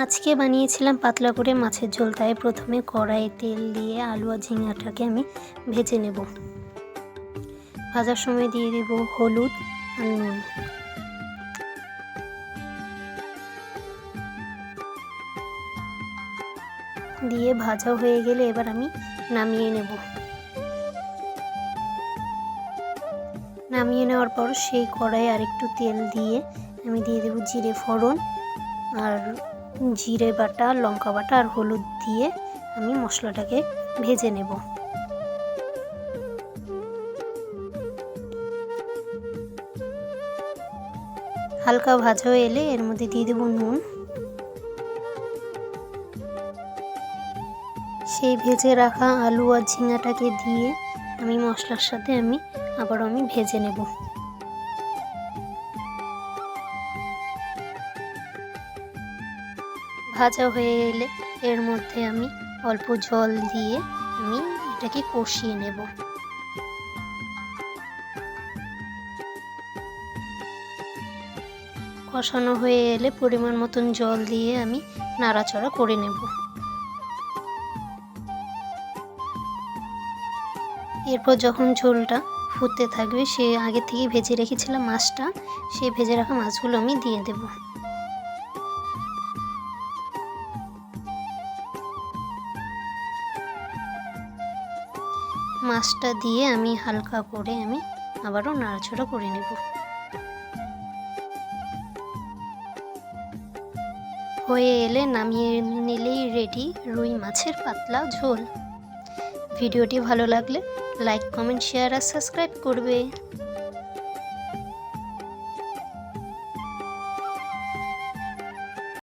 আজকে বানিয়েছিলাম পাতলা করে মাছের ঝোল, তাই প্রথমে কড়াইয়ে তেল দিয়ে আলু আর ঝিঙাটাকে আমি ভেজে নেব। ভাজার সময় দিয়ে দেব হলুদ আর নুন। দিয়ে ভাজা হয়ে গেলে এবার আমি নামিয়ে নেব। নামিয়ে নেওয়ার পর সেই কড়াইয়ে আরেকটু তেল দিয়ে আমি দিয়ে দেব জিরে ফোড়ন আর জিরে বাটা, লঙ্কা বাটা আর হলুদ দিয়ে আমি মশলাটাকে ভেজে নেব। হালকা ভাজা হয়ে এলে এর মধ্যে দিয়ে দেব নুন। সেই ভেজে রাখা আলু আর ঝিঙাটাকে দিয়ে আমি মশলার সাথে আবারও ভেজে নেব। ভাজা হয়ে এলে এর মধ্যে আমি অল্প জল দিয়ে এটাকে কষিয়ে নেব। কষানো হয়ে এলে পরিমাণ মতন জল দিয়ে আমি নাড়াচাড়া করে নেব। এরপর যখন ঝোলটা ফুটতে থাকবে, সে আগে থেকে ভেজে রেখেছিলাম মাছটা, সেই ভেজে রাখা মাছগুলো আমি দিয়ে দেব। মাছটা দিয়ে আমি হালকা করে আবারও নাড়াচাড়া করে নেব। হয়ে এলে নামিয়ে নিলেই রেডি রুই মাছের পাতলা ঝোল। ভিডিওটি ভালো লাগলে লাইক, কমেন্ট, শেয়ার আর সাবস্ক্রাইব করবে।